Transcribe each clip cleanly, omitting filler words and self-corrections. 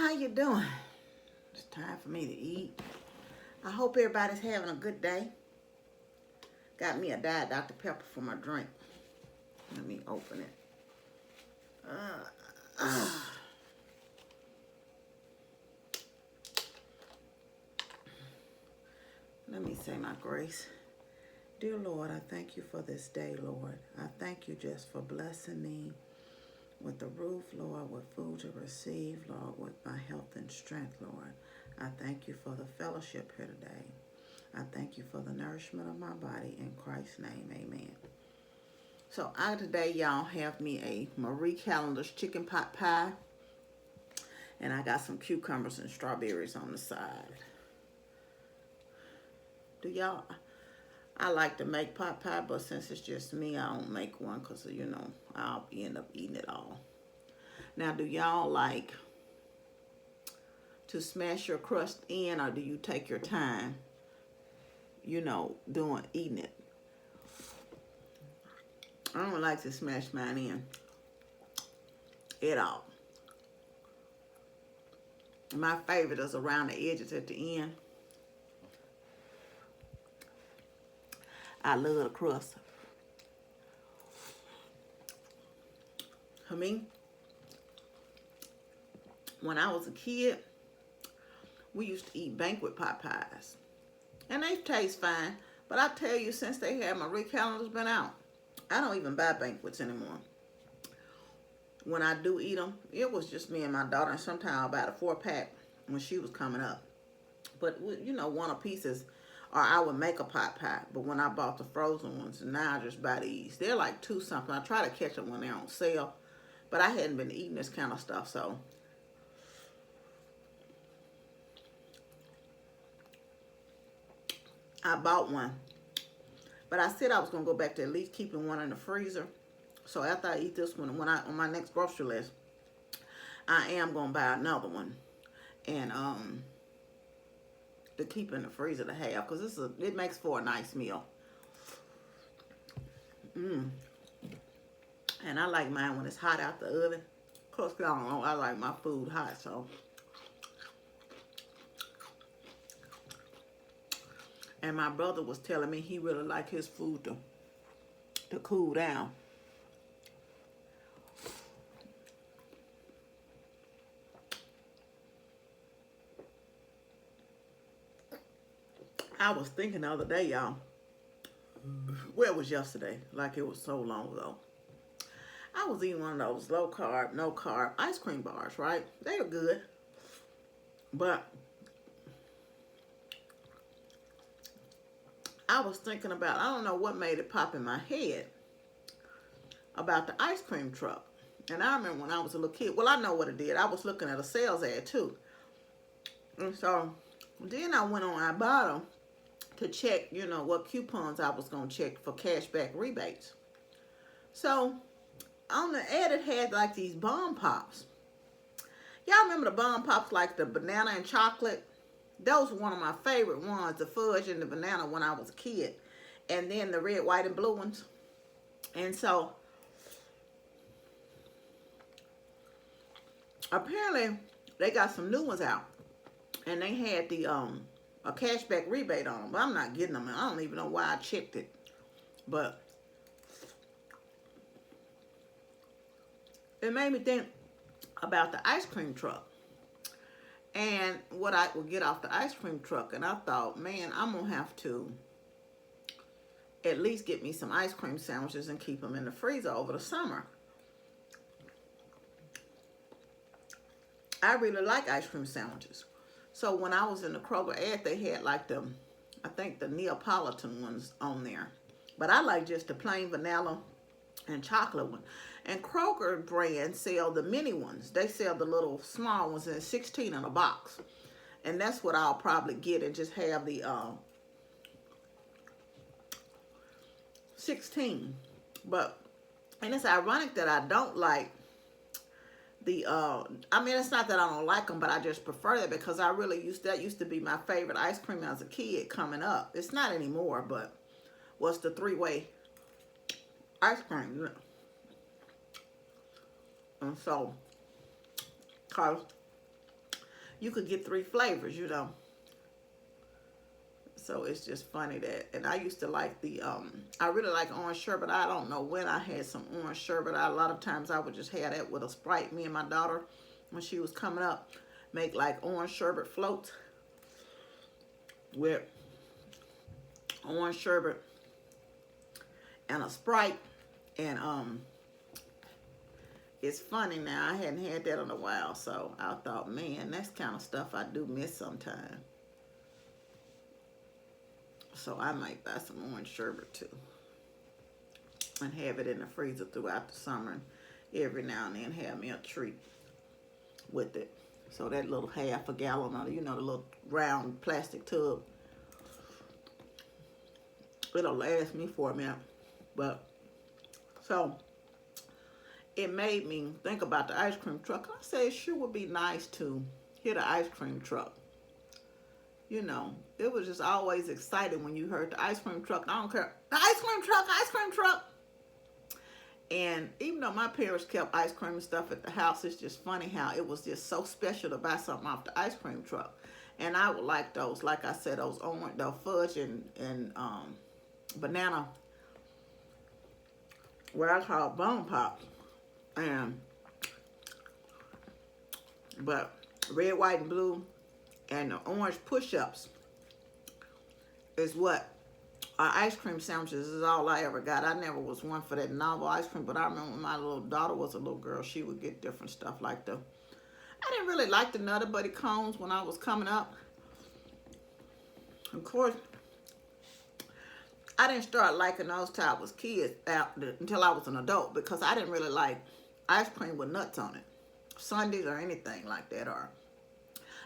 how you doing? It's time for me to eat. I hope everybody's having a good day. Got me a Diet Dr. Pepper for my drink. Let me open it. Let me say my grace. Dear Lord, I thank you for this day, Lord. I thank you just for blessing me with the roof, Lord, with food to receive, Lord, with my health and strength, Lord. I thank you for the fellowship here today. I thank you for the nourishment of my body. In Christ's name, amen. So today, y'all, have me a Marie Callendars Chicken Pot pie. And I got some cucumbers and strawberries on the side. I like to make pot pie, but since it's just me, I don't make one because, I'll end up eating it all. Now, do y'all like to smash your crust in, or do you take your time, eating it? I don't like to smash mine in at all. My favorite is around the edges at the end. I love the crust. I mean, when I was a kid, we used to eat banquet pot pies. And they taste fine. But I tell you, since they had Marie Callendars been out, I don't even buy banquets anymore. When I do eat them, it was just me and my daughter. And sometimes I'll buy a 4-pack when she was coming up. But, one of pieces. Or I would make a pot pie. But when I bought the frozen ones, now I just buy these. They're like $2 something. I try to catch them when they're on sale. But I hadn't been eating this kind of stuff, so. I bought one. But I said I was going to go back to at least keeping one in the freezer. So after I eat this one, on my next grocery list, I am going to buy another one. And, to keep in the freezer to have, because it makes for a nice meal. And I like mine when it's hot out the oven. Of course, I don't know, I like my food hot, so. And my brother was telling me he really liked his food to cool down. I was thinking the other day, y'all. Well, it was yesterday, like it was so long ago. I was eating one of those low carb, no carb ice cream bars, right? They were good. But I was thinking about, I don't know what made it pop in my head about the ice cream truck. And I remember when I was a little kid, well, I know what it did. I was looking at a sales ad too. And so then I went on Ibotta to check, what coupons I was going to check for cashback rebates. So, on the ad, it had like these bomb pops. Y'all remember the bomb pops, like the banana and chocolate? Those were one of my favorite ones, the fudge and the banana, when I was a kid. And then the red, white, and blue ones. And so, apparently, they got some new ones out. And they had the, a cashback rebate on them, but I'm not getting them. I don't even know why I checked it. But it made me think about the ice cream truck and what I would get off the ice cream truck. And I thought, man, I'm going to have to at least get me some ice cream sandwiches and keep them in the freezer over the summer. I really like ice cream sandwiches. So when I was in the Kroger ad, they had like I think the Neapolitan ones on there. But I like just the plain vanilla and chocolate one. And Kroger brand sell the mini ones. They sell the little small ones, and it's 16 in a box. And that's what I'll probably get, and just have the 16. And it's ironic that I don't like it's not that I don't like them, but I just prefer that because that used to be my favorite ice cream as a kid coming up. It's not anymore, but was the 3-way ice cream. And so, cause you could get 3 flavors, you know. So it's just funny that, and I used to like the, I really like orange sherbet. I don't know when I had some orange sherbet. A lot of times I would just have that with a Sprite. Me and my daughter, when she was coming up, make like orange sherbet floats with orange sherbet and a Sprite. And it's funny now, I hadn't had that in a while, so I thought, man, that's kind of stuff I do miss sometimes. So I might buy some orange sherbet too and have it in the freezer throughout the summer, and every now and then have me a treat with it. So that little half a gallon of, you know, the little round plastic tub, it'll last me for a minute. But so it made me think about the ice cream truck. I said it sure would be nice to hit an ice cream truck. You know, it was just always exciting when you heard the ice cream truck. I don't care. The ice cream truck, ice cream truck. And even though my parents kept ice cream and stuff at the house, it's just funny how it was just so special to buy something off the ice cream truck. And I would like those, like I said, those orange, the fudge and banana, what I call bone pops. But red, white, and blue, and the orange push-ups is what our ice cream sandwiches is all I ever got. I never was one for that novel ice cream, but I remember when my little daughter was a little girl, she would get different stuff like the, I didn't really like the Nutter Buddy cones when I was coming up. Of course, I didn't start liking those till I was kids, until I was an adult, because I didn't really like ice cream with nuts on it, sundaes or anything like that, or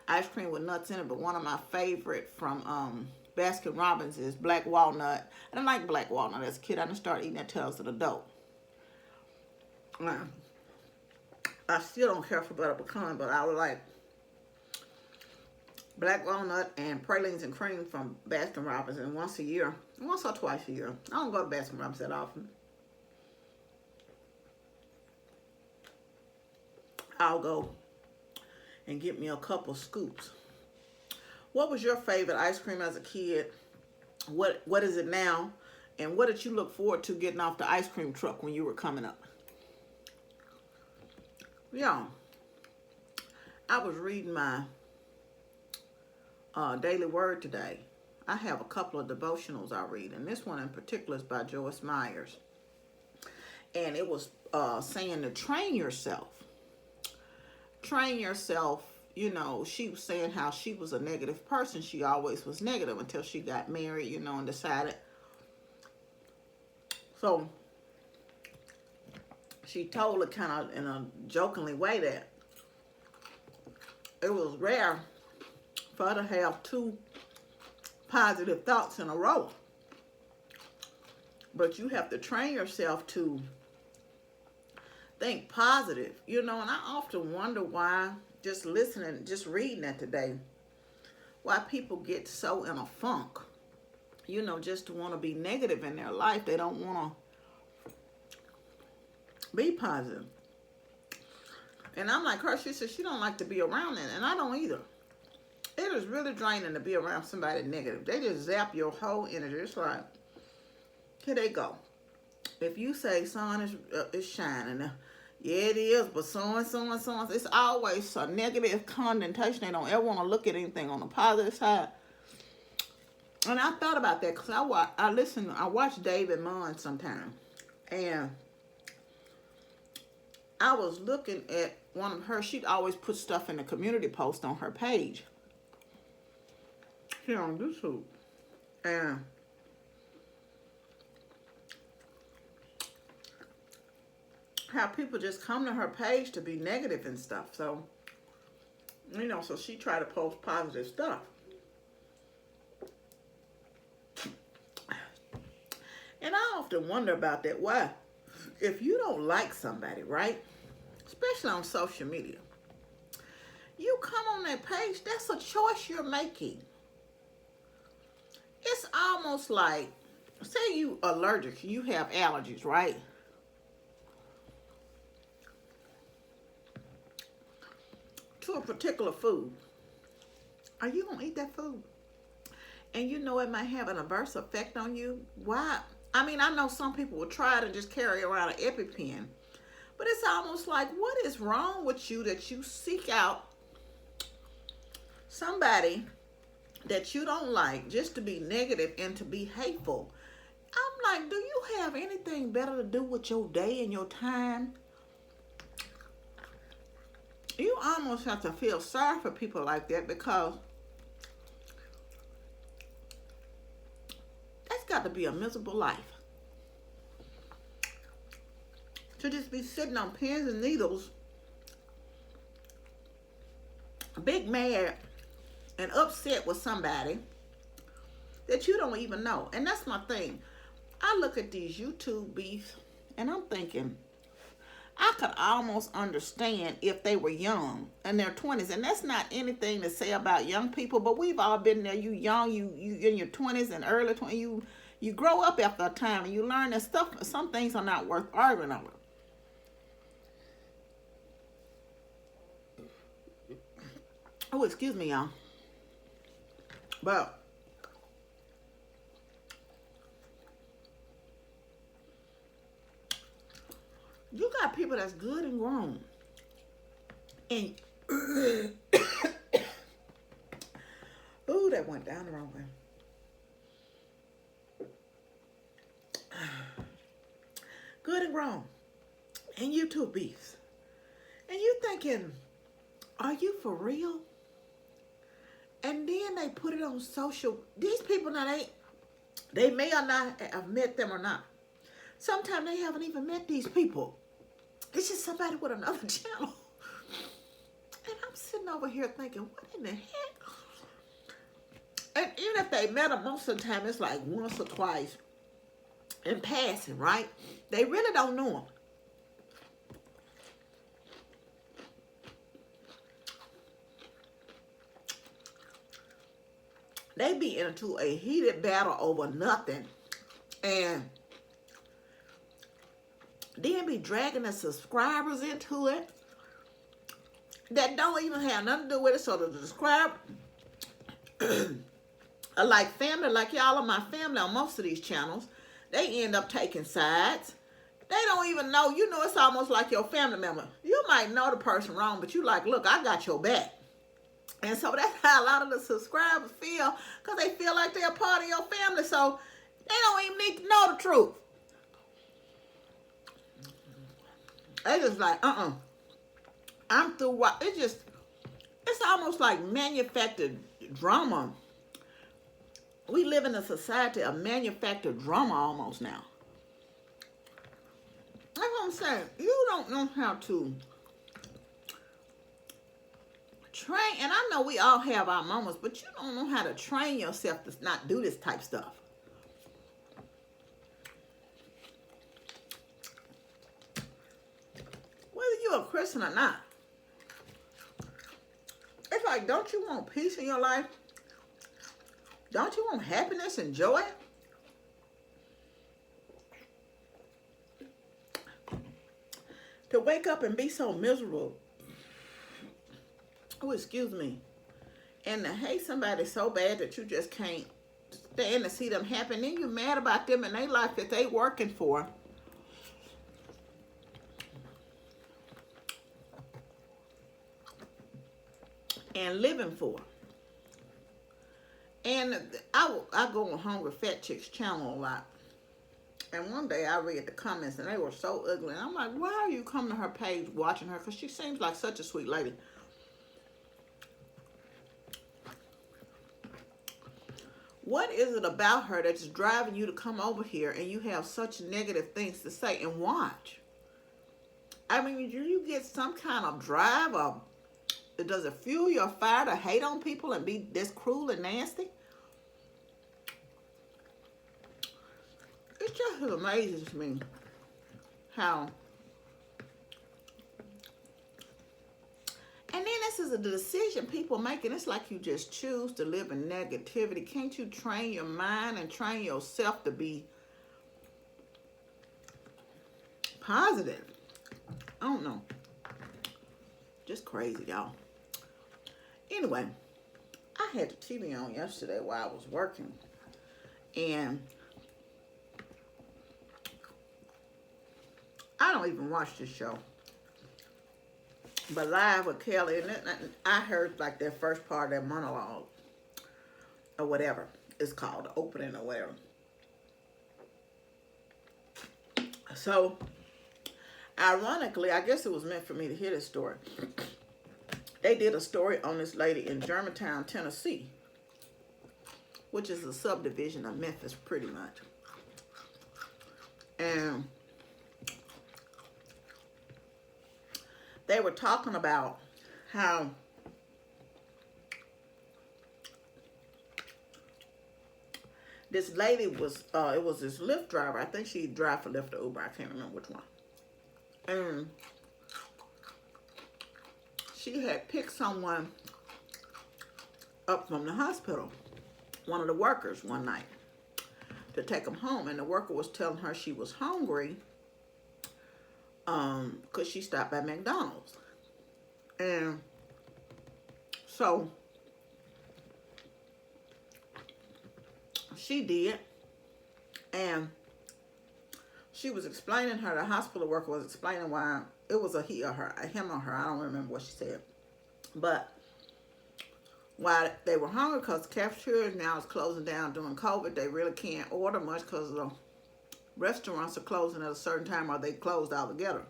ice cream with nuts in it. But one of my favorite from Baskin Robbins is black walnut. I didn't like black walnut as a kid. I didn't start eating that till I was an adult. I still don't care for butter pecan, but I would like black walnut and pralines and cream from Baskin Robbins, and once or twice a year. I don't go to Baskin Robbins that often. I'll go and get me a couple scoops. What was your favorite ice cream as a kid? What is it now? And what did you look forward to getting off the ice cream truck when you were coming up? Yeah, I was reading my daily word today. I have a couple of devotionals I read, and this one in particular is by Joyce Myers. And it was saying to train yourself. Train yourself, you know, she was saying how she was a negative person. She always was negative until she got married, you know, and decided. So she told it kind of in a jokingly way that it was rare for her to have 2 positive thoughts in a row. But you have to train yourself to think positive, you know. And I often wonder why, just listening, just reading that today, why people get so in a funk, you know, just to want to be negative in their life. They don't want to be positive. And I'm like her. She said she don't like to be around it, and I don't either. It is really draining to be around somebody negative. They just zap your whole energy. It's like, here they go. If you say sun is shining, yeah, it is, but so and so and so, it's always a negative connotation. They don't ever want to look at anything on the positive side. And I thought about that because I watch David Munn sometimes, and I was looking at one of her. She'd always put stuff in the community post on her page here on YouTube, and how people just come to her page to be negative and stuff. So, you know, so she tried to post positive stuff. And I often wonder about that. Why? If you don't like somebody, right? Especially on social media, you come on that page, that's a choice you're making. It's almost like, say you allergic, you have allergies, right? To a particular food. Are you going to eat that food? And you know it might have an adverse effect on you. Why? I mean, I know some people will try to just carry around an EpiPen. But it's almost like, what is wrong with you that you seek out somebody that you don't like just to be negative and to be hateful? I'm like, do you have anything better to do with your day and your time? You almost have to feel sorry for people like that, because that's got to be a miserable life. To just be sitting on pins and needles, big mad and upset with somebody that you don't even know. And that's my thing. I look at these YouTube beefs and I'm thinking, I could almost understand if they were young in their 20s. And that's not anything to say about young people, but we've all been there. You young, you in your 20s and early 20s, you grow up after a time and you learn that some things are not worth arguing over. Oh, excuse me, y'all. But you got people that's good and grown. And ooh, that went down the wrong way. Good and grown. And YouTube beefs. And you thinking, are you for real? And then they put it on social. These people now, they may or not have met them or not. Sometimes they haven't even met these people. It's just somebody with another channel. And I'm sitting over here thinking, what in the heck? And even if they met them, most of the time it's like once or twice in passing, right? They really don't know them. They be into a heated battle over nothing. And then be dragging the subscribers into it that don't even have nothing to do with it. So the subscribe are like family, like y'all are my family on most of these channels. They end up taking sides. They don't even know. You know, it's almost like your family member. You might know the person wrong, but you like, look, I got your back. And so that's how a lot of the subscribers feel, because they feel like they're a part of your family. So they don't even need to know the truth. They just like, I'm through. It's almost like manufactured drama. We live in a society of manufactured drama almost now. That's what I'm saying. You don't know how to train. And I know we all have our moments, but you don't know how to train yourself to not do this type stuff. Whether you're a Christian or not. It's like, don't you want peace in your life? Don't you want happiness and joy? To wake up and be so miserable. Oh, excuse me. And to hate somebody so bad that you just can't stand to see them happy. And then you're mad about them and their life that they working for. And living for. And I go on Hungry Fat Chick's channel a lot. And one day I read the comments and they were so ugly. And I'm like, why are you coming to her page watching her? Because she seems like such a sweet lady. What is it about her that's driving you to come over here and you have such negative things to say and watch? I mean, do you get some kind of drive, or does it fuel your fire to hate on people and be this cruel and nasty? It just amazes me how. And then this is a decision people make, and it's like you just choose to live in negativity. Can't you train your mind and train yourself to be positive? I don't know. Just crazy, y'all. Anyway, I had the TV on yesterday while I was working, and I don't even watch this show. But Live with Kelly, and I heard like their first part of their monologue, or whatever it's called, the opening or whatever. So, ironically, I guess it was meant for me to hear this story. They did a story on this lady in Germantown, Tennessee, which is a subdivision of Memphis, pretty much. And they were talking about how this lady was, it was this Lyft driver. I think she drive for Lyft or Uber. I can't remember which one. And she had picked someone up from the hospital, one of the workers, one night, to take them home. And the worker was telling her she was hungry because she stopped by McDonald's. And so she did. And she was explaining her, the hospital worker was explaining why it was a he or her, a him or her, I don't remember what she said. But why they were hungry, because the cafeteria now is closing down during COVID. They really can't order much because the restaurants are closing at a certain time, or they closed altogether.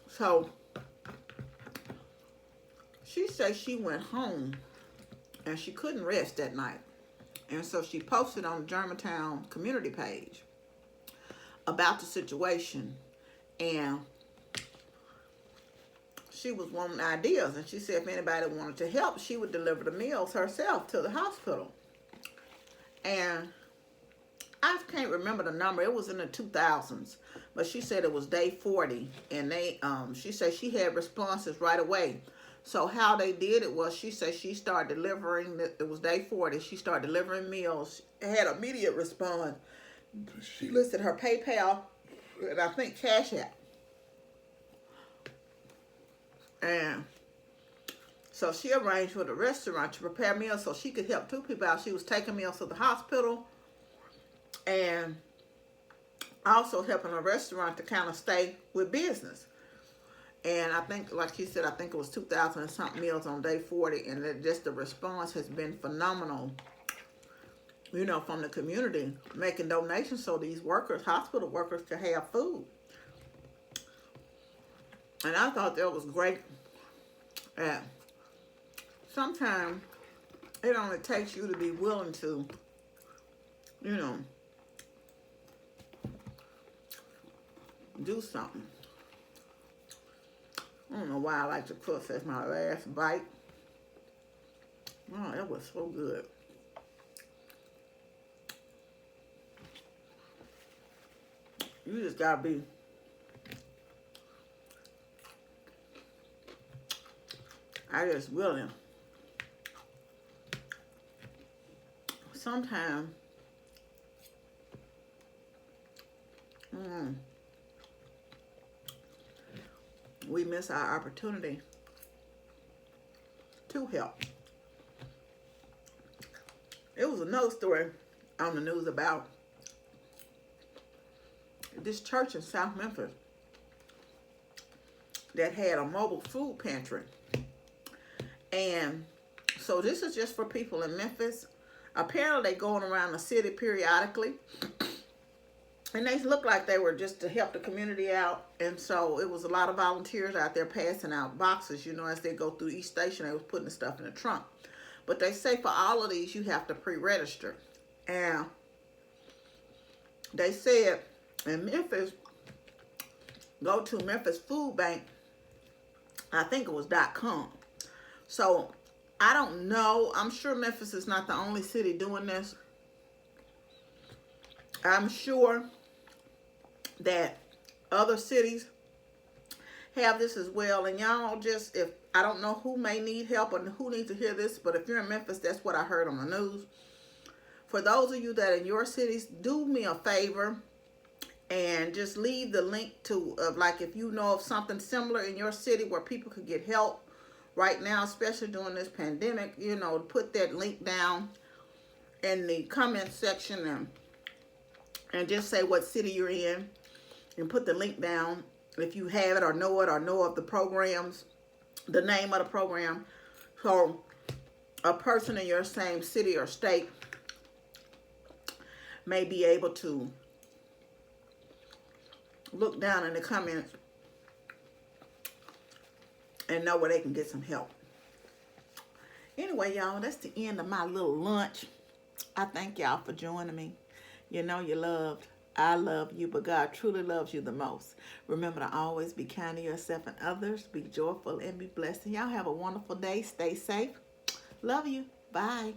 So she said she went home and she couldn't rest that night. And so she posted on the Germantown community page about the situation, and she was wanting ideas, and she said if anybody wanted to help, she would deliver the meals herself to the hospital. And I can't remember the number. It was in the 2000s, but she said it was day 40, and they she said she had responses right away. So how they did it was, she said she started delivering, it was day 40, she started delivering meals, had immediate response. She listed her PayPal and I think Cash App. And so she arranged with a restaurant to prepare meals so she could help two people out. She was taking meals to the hospital and also helping a restaurant to kind of stay with business. And I think, like she said, I think it was 2,000 and something meals on day 40. And just the response has been phenomenal, you know, from the community, making donations so these workers, hospital workers, could have food. And I thought that was great. Sometimes it only takes you to be willing to, you know, do something. I don't know why I like to cook. That's my last bite. Oh, that was so good. You just gotta be just willing. Sometimes we miss our opportunity to help. It was another story on the news about this church in South Memphis that had a mobile food pantry. And so this is just for people in Memphis. Apparently they're going around the city periodically. And they looked like they were just to help the community out. And so it was a lot of volunteers out there passing out boxes. You know, as they go through each station, they was putting the stuff in the trunk. But they say for all of these, you have to pre-register. And they said in Memphis, go to Memphis Food Bank, I think it was .com. So I don't know. I'm sure Memphis is not the only city doing this. I'm sure that other cities have this as well. And y'all just, if I don't know who may need help or who needs to hear this, but if you're in Memphis, that's what I heard on the news. For those of you that are in your cities, do me a favor and just leave the link to, like if you know of something similar in your city where people could get help right now, especially during this pandemic, you know, put that link down in the comment section, and just say what city you're in, and put the link down if you have it or know of the programs, the name of the program, so a person in your same city or state may be able to look down in the comments and know where they can get some help. Anyway, y'all, that's the end of my little lunch. I thank y'all for joining me. You know you're loved. I love you, but God truly loves you the most. Remember to always be kind to yourself and others. Be joyful and be blessed. And y'all have a wonderful day. Stay safe. Love you. Bye.